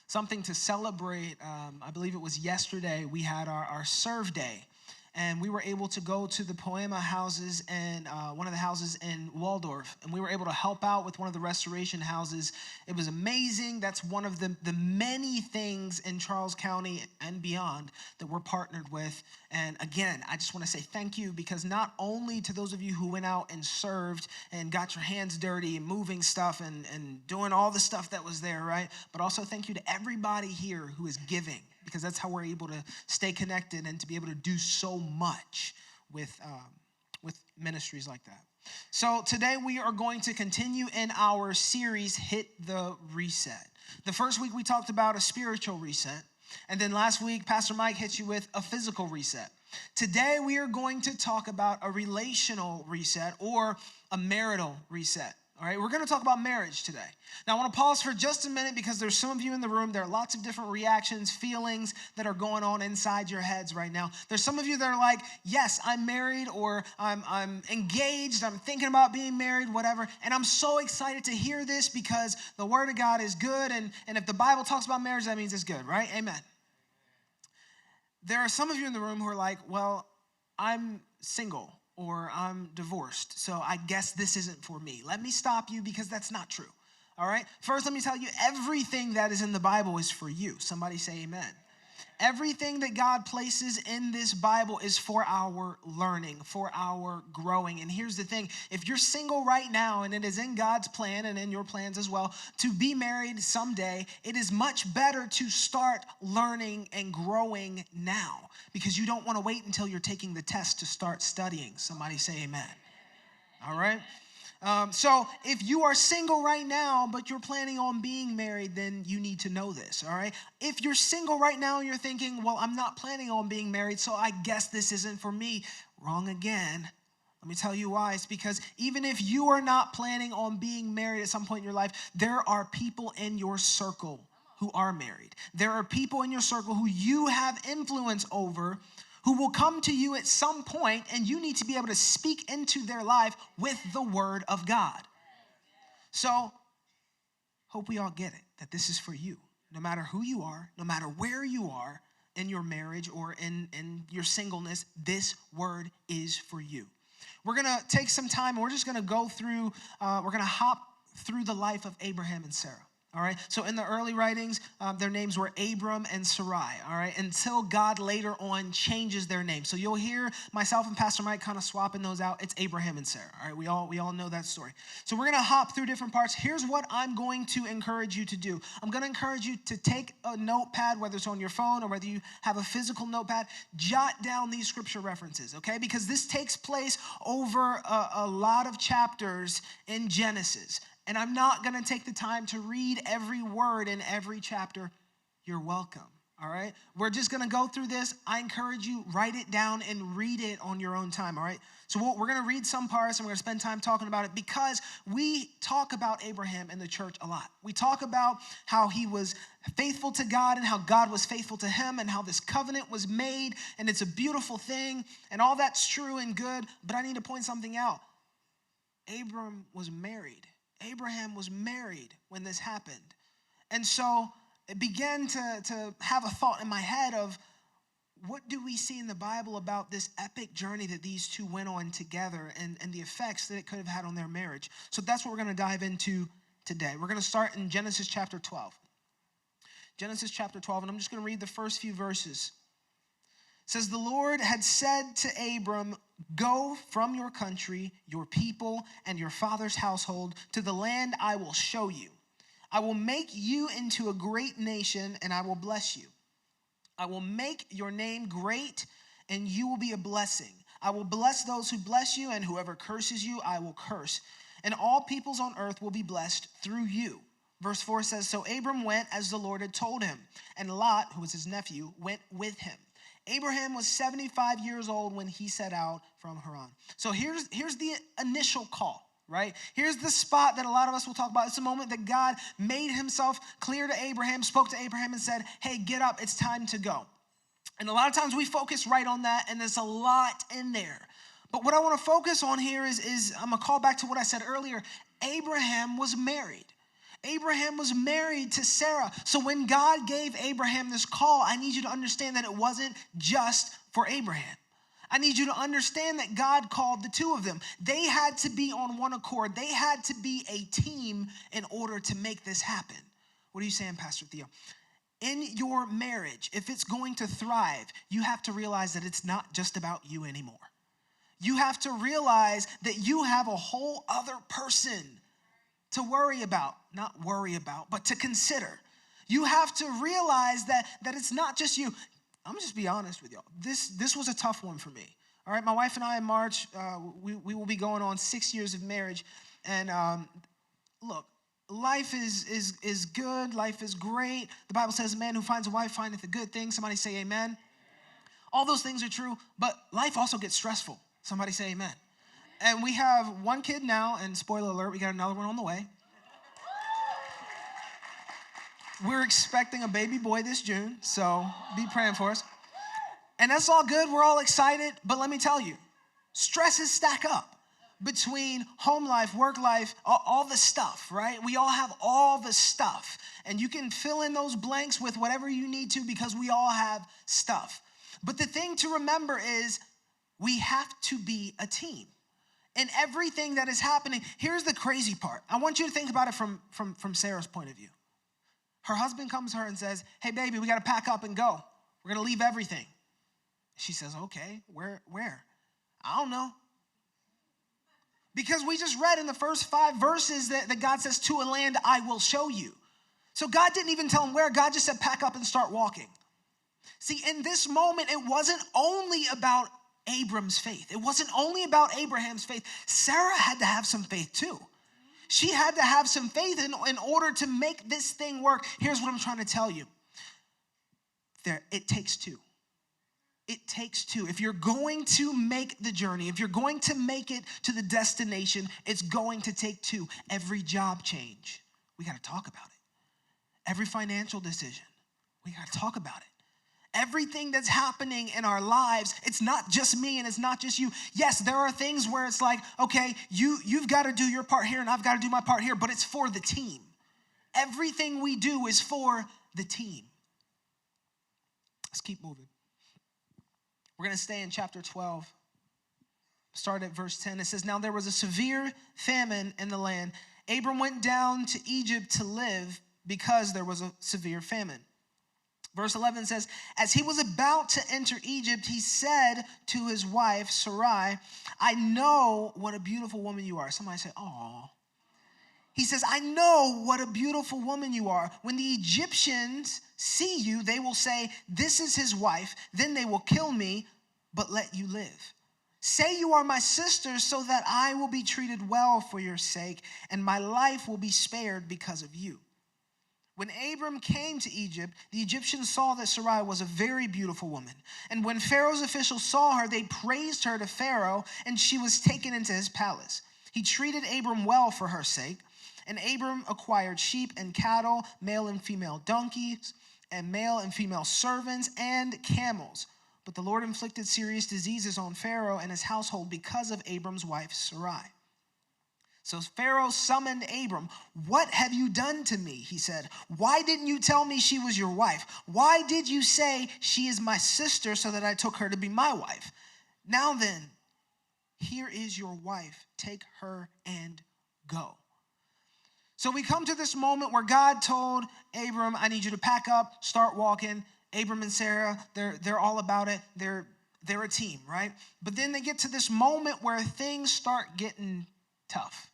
something to celebrate. I believe it was yesterday, we had our serve day. And we were able to go to the Poema houses and one of the houses in Waldorf. And we were able to help out with one of the restoration houses. It was amazing. That's one of the many things in Charles County and beyond that we're partnered with. And again, I just want to say thank you, because not only to those of you who went out and served and got your hands dirty and moving stuff and doing all the stuff that was there, right? But also thank you to everybody here who is giving, because that's how we're able to stay connected and to be able to do so much with ministries like that. So today we are going to continue in our series, Hit the Reset. The first week we talked about a spiritual reset, and then last week Pastor Mike hit you with a physical reset. Today we are going to talk about a relational reset or a marital reset. All right, we're going to talk about marriage today. Now, I want to pause for just a minute, because there's some of you in the room, there are lots of different reactions, feelings that are going on inside your heads right now. There's some of you that are like, yes, I'm married, or I'm engaged, I'm thinking about being married, whatever. And I'm so excited to hear this, because the Word of God is good, and if the Bible talks about marriage, that means it's good, right? Amen. There are some of you in the room who are like, well, I'm single, or I'm divorced, so I guess this isn't for me. Let me stop you, because that's not true, all right? First, let me tell you, everything that is in the Bible is for you. Somebody say amen. Everything that God places in this Bible is for our learning, for our growing. And here's the thing. If you're single right now, and it is in God's plan and in your plans as well, to be married someday, it is much better to start learning and growing now, because you don't want to wait until you're taking the test to start studying. Somebody say amen. All right? So if you are single right now, but you're planning on being married, then you need to know this, all right? If you're single right now and you're thinking, well, I'm not planning on being married, so I guess this isn't for me. Wrong again. Let me tell you why. It's because even if you are not planning on being married at some point in your life, there are people in your circle who are married. There are people in your circle who you have influence over, who will come to you at some point, and you need to be able to speak into their life with the Word of God. So, hope we all get it, that this is for you. No matter who you are, no matter where you are in your marriage or in your singleness, this word is for you. We're going to take some time, and we're just going to go through, we're going to hop through the life of Abraham and Sarah. All right, so in the early writings, their names were Abram and Sarai, all right, until God later on changes their name. So you'll hear myself and Pastor Mike kind of swapping those out. It's Abraham and Sarah, all right? We all know that story. So we're going to hop through different parts. Here's what I'm going to encourage you to do. I'm going to encourage you to take a notepad, whether it's on your phone or whether you have a physical notepad, jot down these scripture references, okay? Because this takes place over a lot of chapters in Genesis. And I'm not going to take the time to read every word in every chapter. You're welcome, all right? We're just going to go through this. I encourage you, write it down and read it on your own time, all right? So we're going to read some parts, and we're going to spend time talking about it, because we talk about Abraham in the church a lot. We talk about how he was faithful to God and how God was faithful to him and how this covenant was made, and it's a beautiful thing, and all that's true and good, but I need to point something out. Abram was married. Abraham was married when this happened. And so it began to have a thought in my head of, what do we see in the Bible about this epic journey that these two went on together and the effects that it could have had on their marriage? So that's what we're going to dive into today. We're going to start in Genesis chapter 12. Genesis chapter 12, and I'm just going to read the first few verses. It says, the Lord had said to Abram, go from your country, your people, and your father's household to the land I will show you. I will make you into a great nation, and I will bless you. I will make your name great, and you will be a blessing. I will bless those who bless you, and whoever curses you, I will curse. And all peoples on earth will be blessed through you. Verse 4 says, so Abram went as the Lord had told him, and Lot, who was his nephew, went with him. Abraham was 75 years old when he set out from Haran. So here's the initial call, right? Here's the spot that a lot of us will talk about. It's the moment that God made himself clear to Abraham, spoke to Abraham and said, hey, get up, it's time to go. And a lot of times we focus right on that, and there's a lot in there. But what I want to focus on here is I'm going to call back to what I said earlier. Abraham was married. Abraham was married to Sarah. So when God gave Abraham this call, I need you to understand that it wasn't just for Abraham. I need you to understand that God called the two of them. They had to be on one accord. They had to be a team in order to make this happen. What are you saying, Pastor Theo? In your marriage, if it's going to thrive, you have to realize that it's not just about you anymore. You have to realize that you have a whole other person to worry about, not worry about, but to consider. You have to realize that it's not just you. I'm gonna just be honest with y'all. This was a tough one for me. All right, my wife and I in March, we will be going on 6 years of marriage. And look, life is good. Life is great. The Bible says, a man who finds a wife findeth a good thing. Somebody say amen. All those things are true, but life also gets stressful. Somebody say amen. And we have one kid now, and spoiler alert, we got another one on the way. We're expecting a baby boy this June, so be praying for us. And that's all good. We're all excited. But let me tell you, stresses stack up between home life, work life, all the stuff, right? We all have all the stuff. And you can fill in those blanks with whatever you need to because we all have stuff. But the thing to remember is we have to be a team. And everything that is happening, here's the crazy part. I want you to think about it from Sarah's point of view. Her husband comes to her and says, hey, baby, we got to pack up and go. We're going to leave everything. She says, okay, where? I don't know. Because we just read in the first 5 verses that God says, to a land I will show you. So God didn't even tell him where. God just said, pack up and start walking. See, in this moment, it wasn't only about Abram's faith. It wasn't only about Abraham's faith. Sarah had to have some faith too. She had to have some faith in order to make this thing work. Here's what I'm trying to tell you. It takes two. It takes two. If you're going to make the journey, if you're going to make it to the destination, it's going to take two. Every job change, we got to talk about it. Every financial decision, we got to talk about it. Everything that's happening in our lives, it's not just me and it's not just you. Yes, there are things where it's like, okay, you've got to do your part here and I've got to do my part here, but it's for the team. Everything we do is for the team. Let's keep moving. We're going to stay in chapter 12. Start at verse 10. It says, now there was a severe famine in the land. Abram went down to Egypt to live because there was a severe famine. Verse 11 says, as he was about to enter Egypt, he said to his wife, Sarai, I know what a beautiful woman you are. Somebody say, aw. He says, I know what a beautiful woman you are. When the Egyptians see you, they will say, this is his wife. Then they will kill me, but let you live. Say you are my sister so that I will be treated well for your sake, and my life will be spared because of you. When Abram came to Egypt, the Egyptians saw that Sarai was a very beautiful woman. And when Pharaoh's officials saw her, they praised her to Pharaoh, and she was taken into his palace. He treated Abram well for her sake. And Abram acquired sheep and cattle, male and female donkeys, and male and female servants, and camels. But the Lord inflicted serious diseases on Pharaoh and his household because of Abram's wife Sarai. So Pharaoh summoned Abram. What have you done to me? He said. Why didn't you tell me she was your wife? Why did you say she is my sister so that I took her to be my wife? Now then, here is your wife. Take her and go. So we come to this moment where God told Abram, I need you to pack up, start walking. Abram and Sarah, they're all about it. They're a team, right? But then they get to this moment where things start getting tough.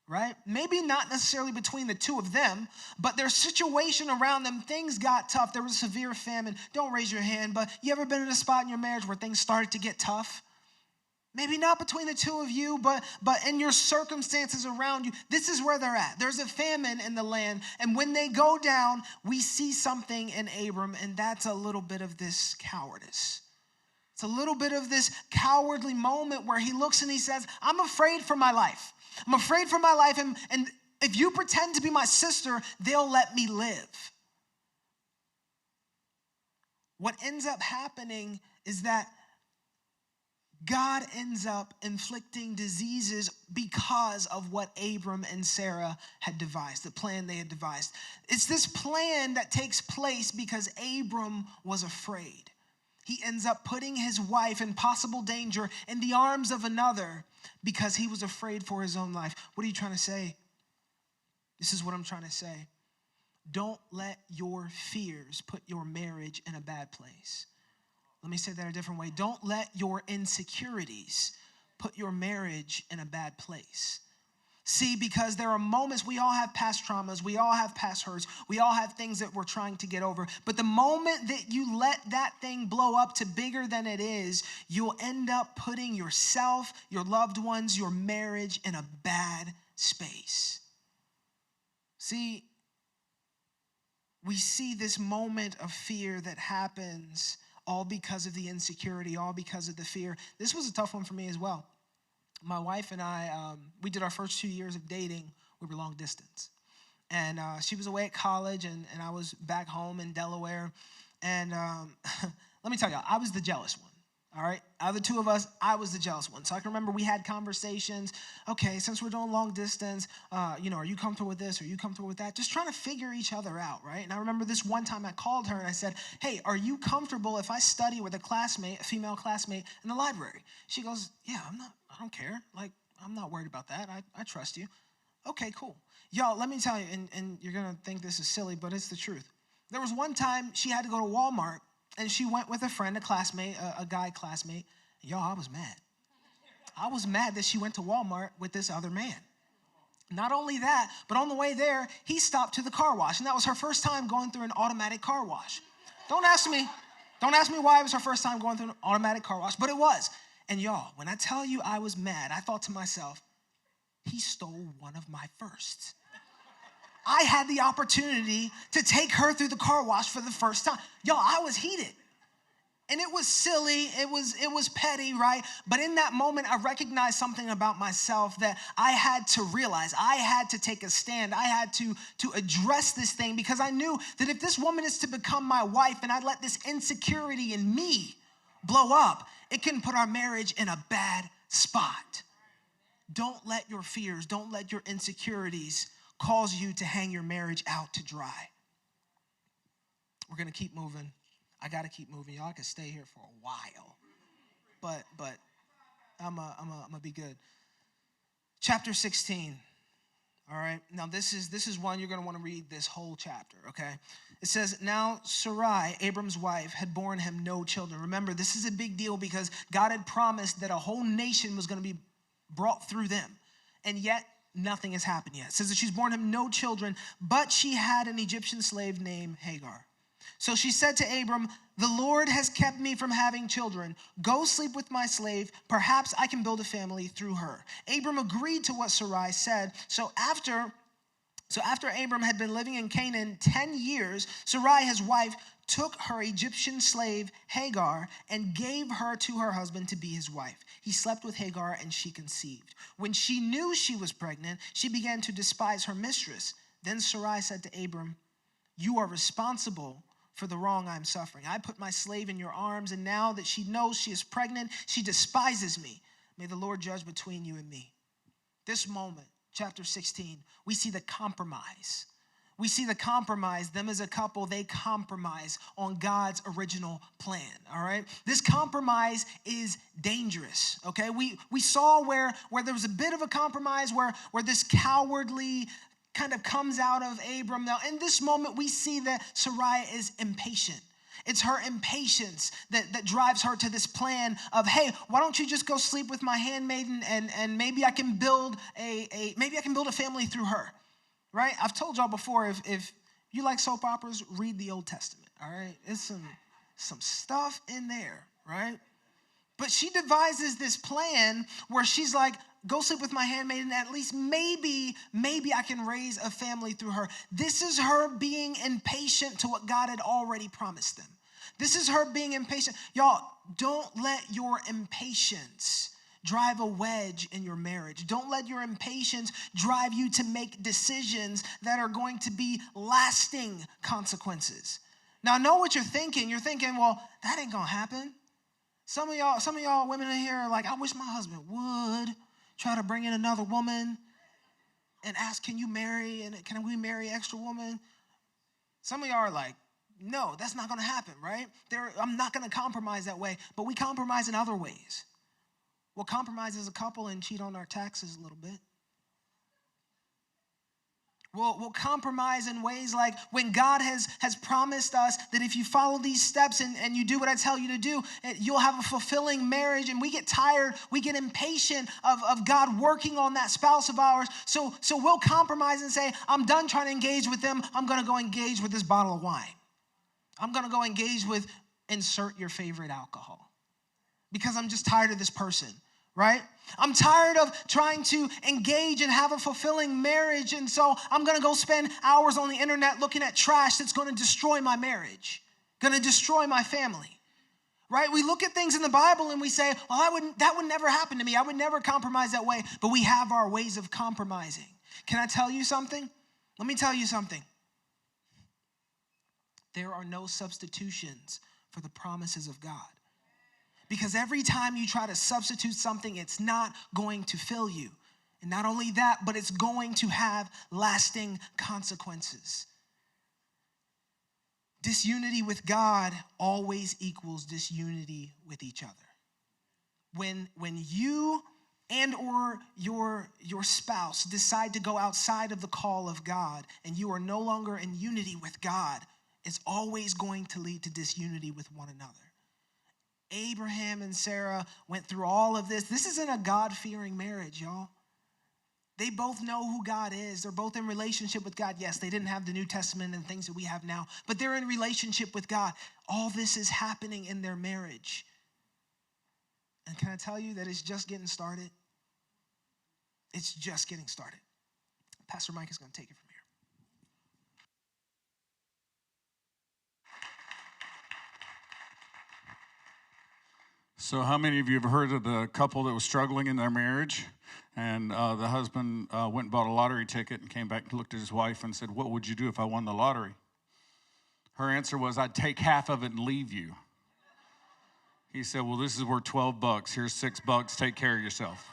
Right? Maybe not necessarily between the two of them, but their situation around them, things got tough. There was a severe famine. Don't raise your hand, but you ever been in a spot in your marriage where things started to get tough? Maybe not between the two of you, but in your circumstances around you, this is where they're at. There's a famine in the land, and when they go down, we see something in Abram, and that's a little bit of this cowardice. It's a little bit of this cowardly moment where he looks and he says, I'm afraid for my life. I'm afraid for my life, and if you pretend to be my sister, they'll let me live. What ends up happening is that God ends up inflicting diseases because of what Abram and Sarah had devised, the plan they had devised. It's this plan that takes place because Abram was afraid. He ends up putting his wife in possible danger in the arms of another because he was afraid for his own life. What are you trying to say? This is what I'm trying to say. Don't let your fears put your marriage in a bad place. Let me say that a different way. Don't let your insecurities put your marriage in a bad place. See, because there are moments, we all have past traumas, we all have past hurts, we all have things that we're trying to get over. But the moment that you let that thing blow up to bigger than it is, you'll end up putting yourself, your loved ones, your marriage in a bad space. See, we see this moment of fear that happens all because of the insecurity, all because of the fear. This was a tough one for me as well. My wife and I, we did our first 2 years of dating. We were long distance. And she was away at college, and I was back home in Delaware. And let me tell you, I was the jealous one, all right? Out of the two of us, I was the jealous one. So I can remember we had conversations. Okay, since we're doing long distance, are you comfortable with this? Are you comfortable with that? Just trying to figure each other out, right? And I remember this one time I called her and I said, hey, are you comfortable if I study with a female classmate in the library? She goes, yeah, I don't care. Like, I'm not worried about that. I trust you. Okay, cool. Y'all, let me tell you, and you're going to think this is silly, but it's the truth. There was one time she had to go to Walmart, and she went with a friend, a classmate, a guy classmate. Y'all, I was mad. I was mad that she went to Walmart with this other man. Not only that, but on the way there, he stopped to the car wash, and that was her first time going through an automatic car wash. Don't ask me why it was her first time going through an automatic car wash, but it was. And y'all, when I tell you I was mad, I thought to myself, he stole one of my firsts. I had the opportunity to take her through the car wash for the first time. Y'all, I was heated. And it was silly, it was petty, right? But in that moment, I recognized something about myself that I had to realize. I had to take a stand. I had to address this thing because I knew that if this woman is to become my wife and I let this insecurity in me blow up, it can put our marriage in a bad spot. Don't let your fears, don't let your insecurities cause you to hang your marriage out to dry. We're going to keep moving. I got to keep moving. Y'all can stay here for a while. But I'm gonna be good. Chapter 16. All right. Now this is one you're going to want to read this whole chapter, okay? It says, now Sarai, Abram's wife, had borne him no children. Remember, this is a big deal because God had promised that a whole nation was going to be brought through them. And yet, nothing has happened yet. It says that she's borne him no children, but she had an Egyptian slave named Hagar. So she said to Abram, the Lord has kept me from having children. Go sleep with my slave. Perhaps I can build a family through her. Abram agreed to what Sarai said. So after Abram had been living in Canaan 10 years, Sarai, his wife, took her Egyptian slave Hagar and gave her to her husband to be his wife. He slept with Hagar and she conceived. When she knew she was pregnant, she began to despise her mistress. Then Sarai said to Abram, you are responsible for the wrong I'm suffering. I put my slave in your arms, and now that she knows she is pregnant, she despises me. May the Lord judge between you and me. This moment, chapter 16, we see the compromise. We see the compromise. Them as a couple, they compromise on God's original plan, all right? This compromise is dangerous, okay? We saw where there was a bit of a compromise where this cowardly kind of comes out of Abram. Now, in this moment, we see that Sarai is impatient. It's her impatience that drives her to this plan of, hey, why don't you just go sleep with my handmaiden and maybe I can build a family through her, right? I've told y'all before, if you like soap operas, read the Old Testament, all right? It's some stuff in there, right? But she devises this plan where she's like, go sleep with my handmaiden, and at least maybe I can raise a family through her. This is her being impatient to what God had already promised them. This is her being impatient. Y'all, don't let your impatience drive a wedge in your marriage. Don't let your impatience drive you to make decisions that are going to be lasting consequences. Now, I know what you're thinking. You're thinking, well, that ain't going to happen. Some of y'all women in here are like, I wish my husband would try to bring in another woman and ask, can you marry, and can we marry extra woman? Some of y'all are like, no, that's not going to happen, right? I'm not going to compromise that way, but we compromise in other ways. We'll compromise as a couple and cheat on our taxes a little bit. We'll compromise in ways like when God has promised us that if you follow these steps and you do what I tell you to do, you'll have a fulfilling marriage. And we get tired, we get impatient of God working on that spouse of ours. So we'll compromise and say, I'm done trying to engage with them. I'm going to go engage with this bottle of wine. I'm going to go engage with insert your favorite alcohol because I'm just tired of this person. Right? I'm tired of trying to engage and have a fulfilling marriage, and so I'm going to go spend hours on the internet looking at trash that's going to destroy my marriage, going to destroy my family. Right? We look at things in the Bible and we say, well, that would never happen to me. I would never compromise that way, but we have our ways of compromising. Can I tell you something? Let me tell you something. There are no substitutions for the promises of God. Because every time you try to substitute something, it's not going to fill you. And not only that, but it's going to have lasting consequences. Disunity with God always equals disunity with each other. When you and or your spouse decide to go outside of the call of God and you are no longer in unity with God, it's always going to lead to disunity with one another. Abraham and Sarah went through all of this. This isn't a God-fearing marriage, y'all. They both know who God is. They're both in relationship with God. Yes, they didn't have the New Testament and things that we have now, but they're in relationship with God. All this is happening in their marriage. And can I tell you that it's just getting started? It's just getting started. Pastor Mike is going to take it from here. So how many of you have heard of the couple that was struggling in their marriage? And the husband went and bought a lottery ticket and came back and looked at his wife and said, what would you do if I won the lottery? Her answer was, I'd take half of it and leave you. He said, well, this is worth $12. Here's $6. Take care of yourself.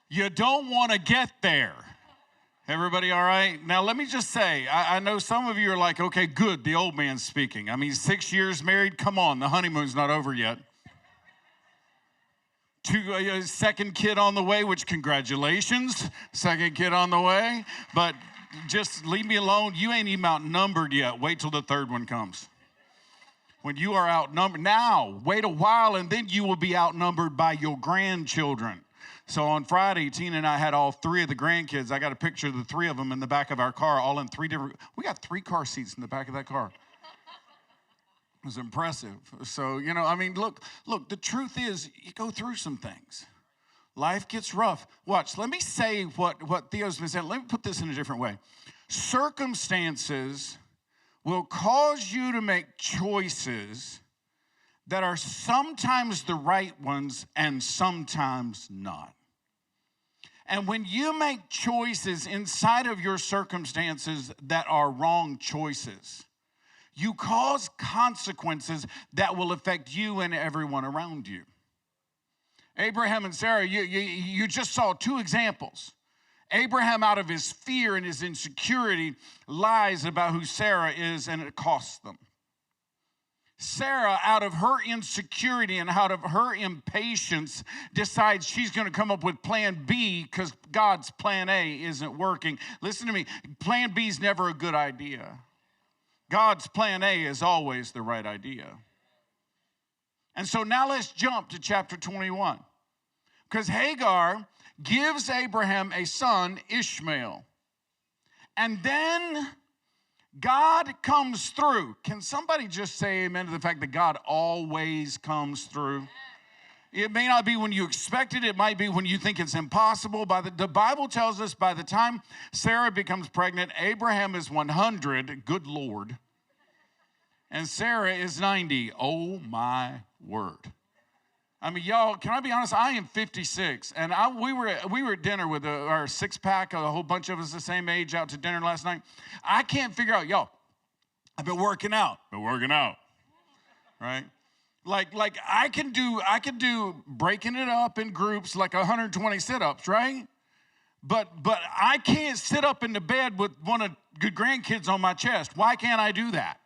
You don't want to get there. Everybody all right? Now, let me just say, I know some of you are like, okay, good, the old man's speaking. I mean, 6 years married, come on, the honeymoon's not over yet. Second kid on the way, which congratulations, second kid on the way. But just leave me alone. You ain't even outnumbered yet. Wait till the third one comes. When you are outnumbered, now, wait a while, and then you will be outnumbered by your grandchildren. So on Friday, Tina and I had all three of the grandkids. I got a picture of the three of them in the back of our car, all in three different, we got 3 car seats in the back of that car. It was impressive. So, I mean, look, the truth is you go through some things. Life gets rough. Watch, let me say what Theo's been saying. Let me put this in a different way. Circumstances will cause you to make choices that are sometimes the right ones and sometimes not. And when you make choices inside of your circumstances that are wrong choices, you cause consequences that will affect you and everyone around you. Abraham and Sarah, you just saw 2 examples. Abraham, out of his fear and his insecurity, lies about who Sarah is, and it costs them. Sarah, out of her insecurity and out of her impatience, decides she's going to come up with plan B because God's plan A isn't working. Listen to me, plan B is never a good idea. God's plan A is always the right idea. And so now let's jump to chapter 21. Because Hagar gives Abraham a son, Ishmael. And then God comes through. Can somebody just say amen to the fact that God always comes through? It may not be when you expect it. It might be when you think it's impossible. The Bible tells us by the time Sarah becomes pregnant, Abraham is 100. Good Lord. And Sarah is 90. Oh, my word. I mean, y'all, can I be honest? I am 56, and we were at dinner with our 6-pack, a whole bunch of us the same age, out to dinner last night. I can't figure out, y'all, I've been working out. Right? Like I can do breaking it up in groups like 120 sit-ups, right? But I can't sit up in the bed with one of the grandkids on my chest. Why can't I do that?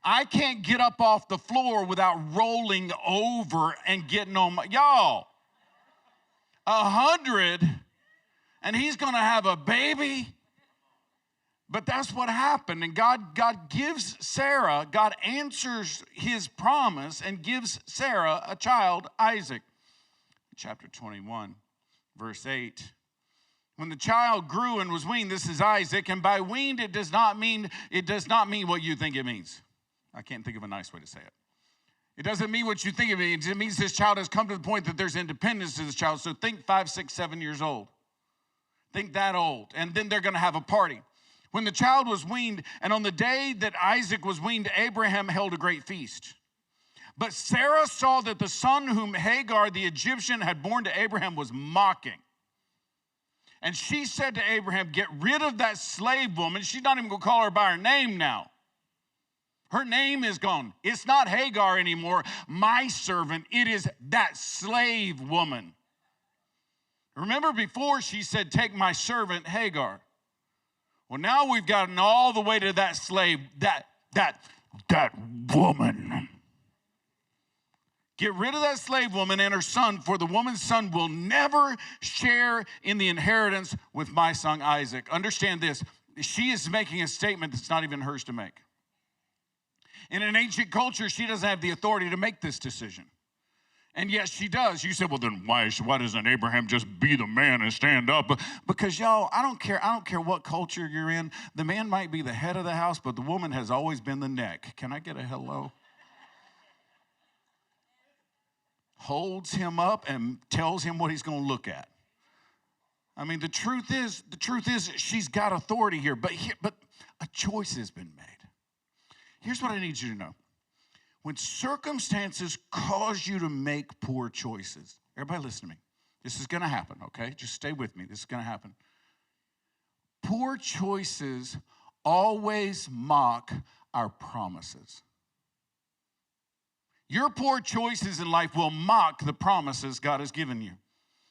I can't get up off the floor without rolling over and getting on my, y'all, 100, and he's gonna have a baby. But that's what happened. And God gives Sarah, God answers his promise and gives Sarah a child, Isaac. Chapter 21, verse 8. When the child grew and was weaned, this is Isaac, and by weaned it does not mean what you think it means. I can't think of a nice way to say it. It doesn't mean what you think it means. It means this child has come to the point that there's independence to this child. So think 5, 6, 7 years old. Think that old. And then they're going to have a party. When the child was weaned, and on the day that Isaac was weaned, Abraham held a great feast. But Sarah saw that the son whom Hagar the Egyptian had borne to Abraham was mocking. And she said to Abraham, get rid of that slave woman. She's not even going to call her by her name now. Her name is gone. It's not Hagar anymore, my servant. It is that slave woman. Remember before she said, take my servant Hagar. Well, now we've gotten all the way to that slave, that woman. Get rid of that slave woman and her son, for the woman's son will never share in the inheritance with my son Isaac. Understand this. She is making a statement that's not even hers to make. In an ancient culture, she doesn't have the authority to make this decision. And yes, she does. You said, well, then why doesn't Abraham just be the man and stand up? Because, y'all, I don't care what culture you're in. The man might be the head of the house, but the woman has always been the neck. Can I get a hello? Holds him up and tells him what he's going to look at. I mean, the truth is she's got authority here, but a choice has been made. Here's what I need you to know. When circumstances cause you to make poor choices, everybody listen to me. This is going to happen, okay? Just stay with me. This is going to happen. Poor choices always mock our promises. Your poor choices in life will mock the promises God has given you.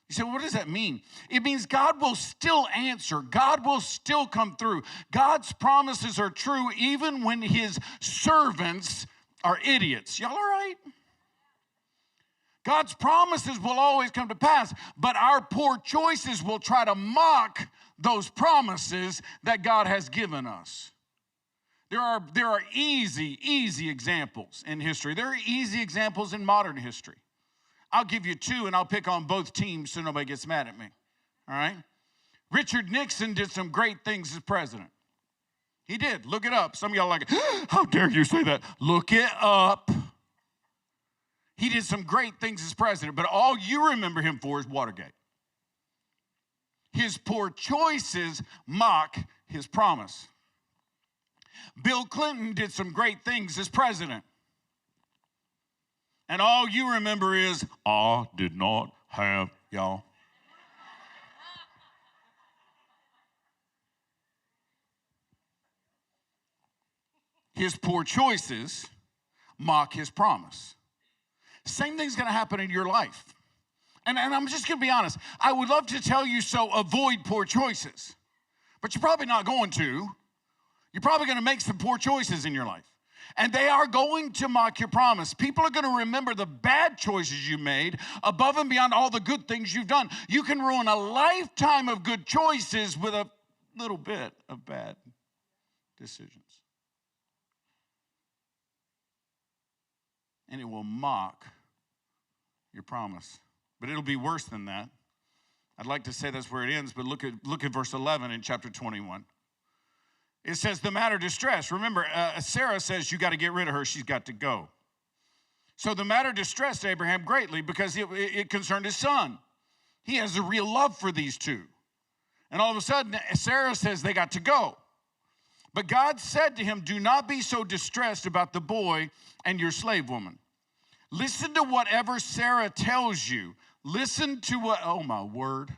You say, well, what does that mean? It means God will still answer. God will still come through. God's promises are true even when his servants are idiots. Y'all all right? God's promises will always come to pass, but our poor choices will try to mock those promises that God has given us. There are easy examples in history. There are easy examples in modern history. I'll give you two, and I'll pick on both teams so nobody gets mad at me, all right? Richard Nixon did some great things as president. He did. Look it up. Some of y'all are like, how dare you say that? Look it up. He did some great things as president, but all you remember him for is Watergate. His poor choices mock his promise. Bill Clinton did some great things as president. And all you remember is, I did not have y'all. His poor choices mock his promise. Same thing's going to happen in your life. And I'm just going to be honest. I would love to tell you so avoid poor choices. But you're probably not going to. You're probably going to make some poor choices in your life. And they are going to mock your promise. People are going to remember the bad choices you made above and beyond all the good things you've done. You can ruin a lifetime of good choices with a little bit of bad decisions. And it will mock your promise. But it'll be worse than that. I'd like to say that's where it ends, but look at verse 11 in chapter 21. It says, the matter distressed. Remember, Sarah says you got to get rid of her. She's got to go. So the matter distressed Abraham greatly because it concerned his son. He has a real love for these two. And all of a sudden, Sarah says they got to go. But God said to him, do not be so distressed about the boy and your slave woman. Listen to whatever Sarah tells you. Listen to what, oh my word,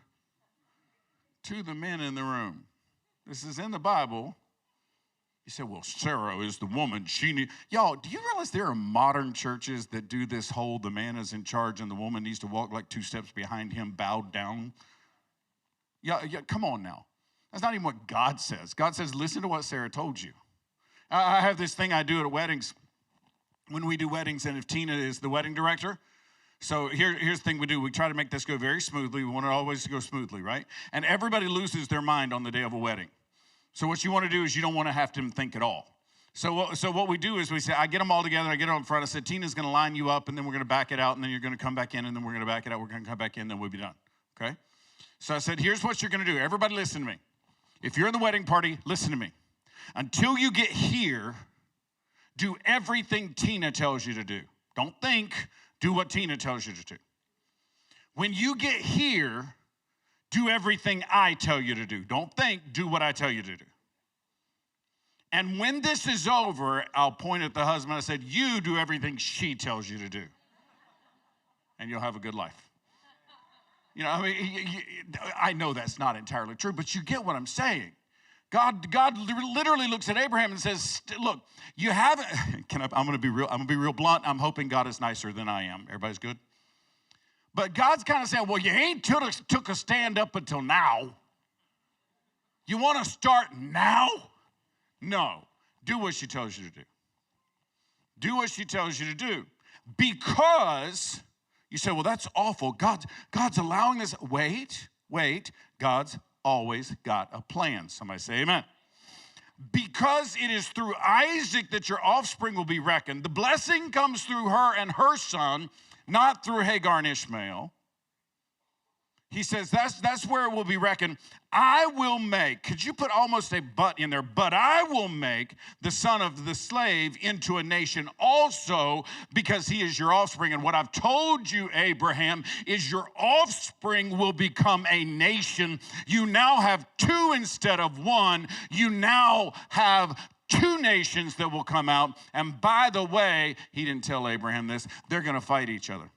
to the men in the room. This is in the Bible. You say, well, Sarah is the woman. Y'all, do you realize there are modern churches that do this whole the man is in charge and the woman needs to walk like 2 steps behind him, bowed down? Yeah, come on now. That's not even what God says. God says, listen to what Sarah told you. I have this thing I do at weddings. When we do weddings, and if Tina is the wedding director, so here's the thing we do. We try to make this go very smoothly. We want it always to go smoothly, right? And everybody loses their mind on the day of a wedding. So what you want to do is you don't want to have them think at all. So what we do is we say, I get them all together, I get them up front, I said, Tina's going to line you up, and then we're going to back it out, and then you're going to come back in, and then we're going to back it out, we're going to come back in, then we'll be done, okay? So I said, here's what you're going to do. Everybody listen to me. If you're in the wedding party, listen to me. Until you get here, do everything Tina tells you to do. Don't think, do what Tina tells you to do. When you get here, do everything I tell you to do. Don't think, do what I tell you to do. And when this is over, I'll point at the husband. I said, you do everything she tells you to do. And you'll have a good life. You know, I mean, I know that's not entirely true, but you get what I'm saying. God literally looks at Abraham and says, look, you haven't, I'm going to be real blunt. I'm hoping God is nicer than I am. Everybody's good? But God's kind of saying, well, you ain't took a stand up until now. You want to start now? No. Do what she tells you to do. Do what she tells you to do. Because, you say, well, that's awful. God's allowing this. Wait. God's always got a plan. Somebody say amen. Because it is through Isaac that your offspring will be reckoned. The blessing comes through her and her son, not through Hagar and Ishmael. He says that's where it will be reckoned. I will make, could you put almost a but in there, but I will make the son of the slave into a nation also because he is your offspring. And what I've told you, Abraham, is your offspring will become a nation. You now have 2 instead of 1. You now have 2 nations that will come out. And by the way, he didn't tell Abraham this, they're going to fight each other.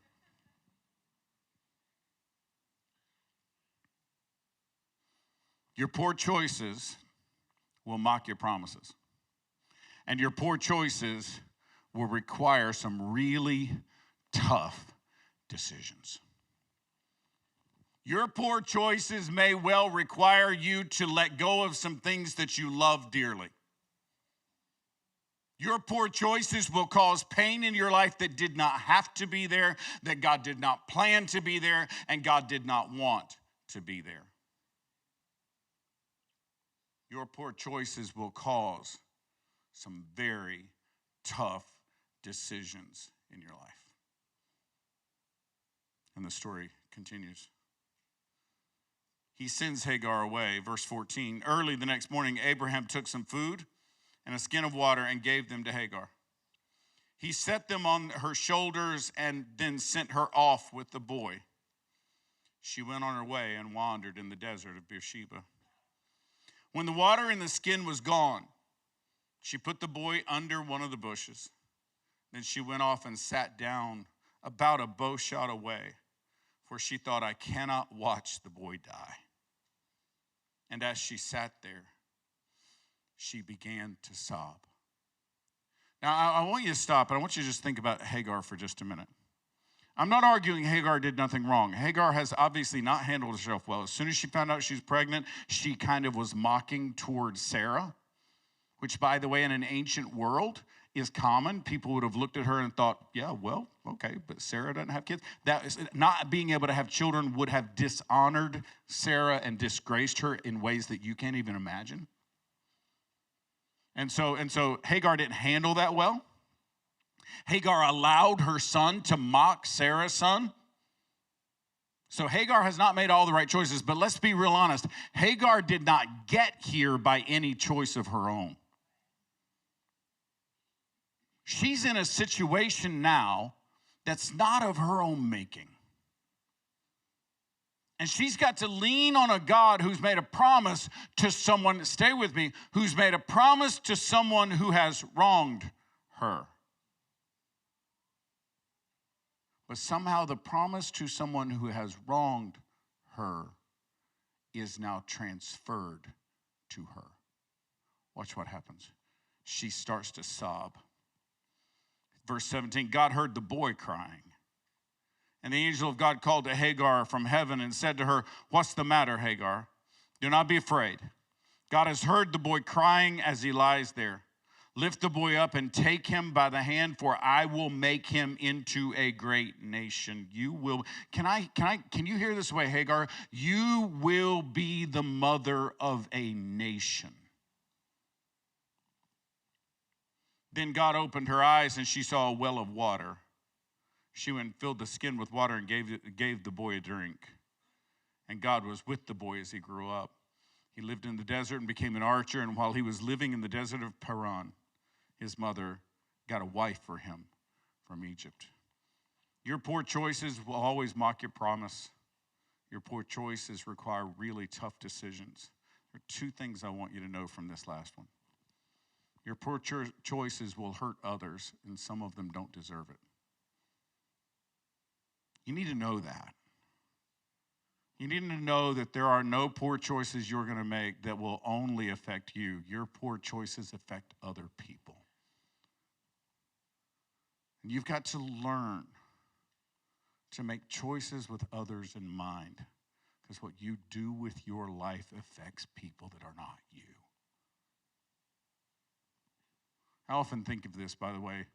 Your poor choices will mock your promises. And your poor choices will require some really tough decisions. Your poor choices may well require you to let go of some things that you love dearly. Your poor choices will cause pain in your life that did not have to be there, that God did not plan to be there, and God did not want to be there. Your poor choices will cause some very tough decisions in your life. And the story continues. He sends Hagar away. Verse 14, early the next morning, Abraham took some food and a skin of water and gave them to Hagar. He set them on her shoulders and then sent her off with the boy. She went on her way and wandered in the desert of Beersheba. When the water in the skin was gone, she put the boy under one of the bushes. Then she went off and sat down about a bow shot away, for she thought, I cannot watch the boy die. And as she sat there, she began to sob. Now, I want you to stop, and I want you to just think about Hagar for just a minute. I'm not arguing Hagar did nothing wrong. Hagar has obviously not handled herself well. As soon as she found out she was pregnant, she kind of was mocking towards Sarah, which, by the way, in an ancient world is common. People would have looked at her and thought, yeah, well, okay, but Sarah doesn't have kids. That is, not being able to have children would have dishonored Sarah and disgraced her in ways that you can't even imagine. And so Hagar didn't handle that well. Hagar allowed her son to mock Sarah's son. So Hagar has not made all the right choices, but let's be real honest. Hagar did not get here by any choice of her own. She's in a situation now that's not of her own making. And she's got to lean on a God who's made a promise to someone, stay with me, who's made a promise to someone who has wronged her. But somehow the promise to someone who has wronged her is now transferred to her. Watch what happens. she starts to sob. Verse 17, God heard the boy crying. And the angel of God called to Hagar from heaven and said to her, "What's the matter, Hagar? Do not be afraid. God has heard the boy crying as he lies there. Lift the boy up and take him by the hand, for I will make him into a great nation. You will, can you hear this way, Hagar? You will be the mother of a nation." Then God opened her eyes, and she saw a well of water. She went and filled the skin with water and gave the boy a drink. And God was with the boy as he grew up. He lived in the desert and became an archer, and while he was living in the desert of Paran, his mother got a wife for him from Egypt. Your poor choices will always mock your promise. Your poor choices require really tough decisions. There are two things I want you to know from this last one. Your poor choices will hurt others, and some of them don't deserve it. You need to know that. You need to know that there are no poor choices you're going to make that will only affect you. Your poor choices affect other people. And you've got to learn to make choices with others in mind, because what you do with your life affects people that are not you. I often think of this, by the way,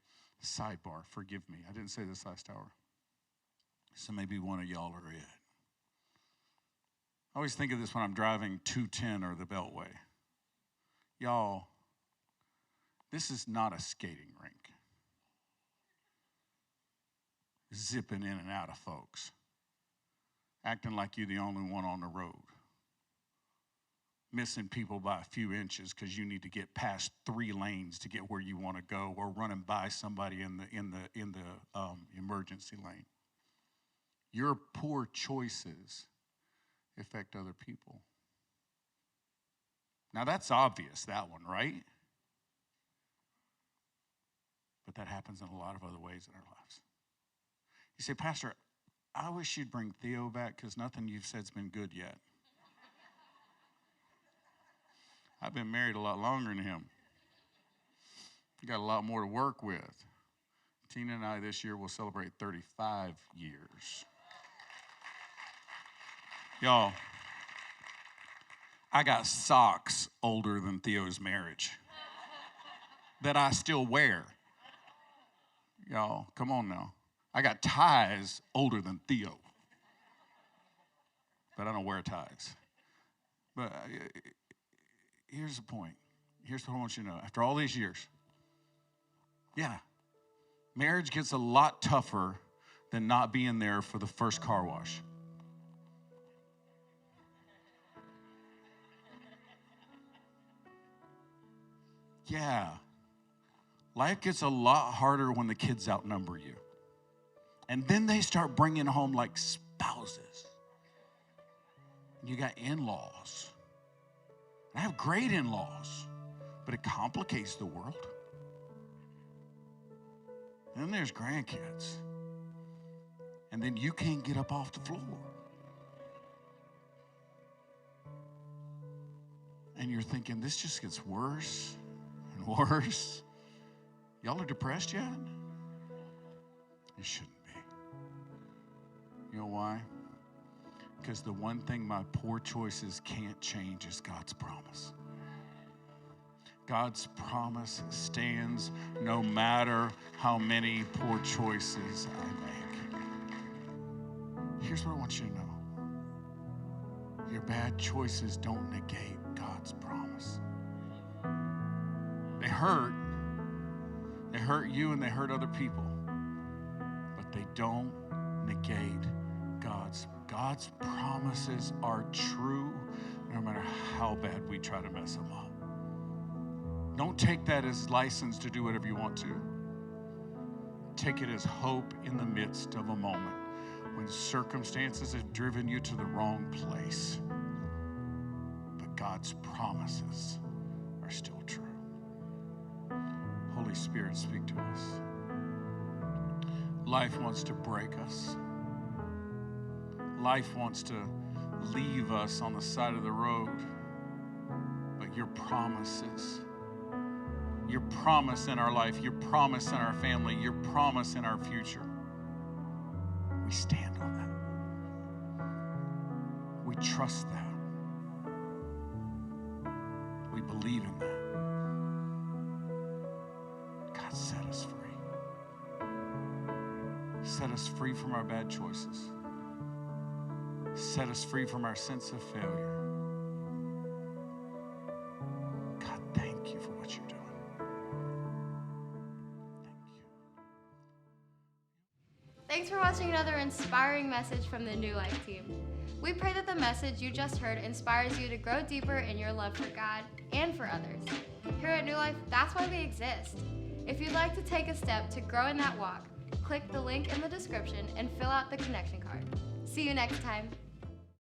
sidebar, forgive me. I didn't say this last hour. So maybe one of y'all are it. I always think of this when I'm driving 210 or the Beltway. Y'all, this is not a skating rink. Zipping in and out of folks. Acting like you're the only one on the road. Missing people by a few inches because you need to get past 3 lanes to get where you want to go, or running by somebody in the emergency lane. Your poor choices affect other people. Now that's obvious, that one, right? But that happens in a lot of other ways in our lives. You say, "Pastor, I wish you'd bring Theo back because nothing you've said's been good yet." I've been married a lot longer than him. You got a lot more to work with. Tina and I this year will celebrate 35 years. Y'all, I got socks older than Theo's marriage that I still wear. Y'all, come on now. I got ties older than Theo, but I don't wear ties. But here's the point. Here's what I want you to know. After all these years, yeah, marriage gets a lot tougher than not being there for the first car wash. Yeah, life gets a lot harder when the kids outnumber you. And then they start bringing home like spouses. You got in-laws. I have great in-laws, but it complicates the world. And then there's grandkids. And then you can't get up off the floor. And you're thinking, this just gets worse and worse. Y'all are depressed yet? You shouldn't be. You know why? Because the one thing my poor choices can't change is God's promise. God's promise stands no matter how many poor choices I make. Here's what I want you to know. Your bad choices don't negate God's promise. They hurt. They hurt you and they hurt other people. But they don't negate God's promises are true no matter how bad we try to mess them up. Don't take that as license to do whatever you want to. Take it as hope in the midst of a moment when circumstances have driven you to the wrong place. But God's promises are still true. Holy Spirit, speak to us. Life wants to break us. Life wants to leave us on the side of the road. But your promises your promise in our life, your promise in our family, your promise in our future. We stand on that. We trust that. We believe in that. God, set us free. Set us free from our bad choices. Set us free from our sense of failure. God, thank you for what you're doing. Thank you. Thanks for watching another inspiring message from the New Life team. We pray that the message you just heard inspires you to grow deeper in your love for God and for others. Here at New Life, that's why we exist. If you'd like to take a step to grow in that walk, click the link in the description and fill out the connection card. See you next time.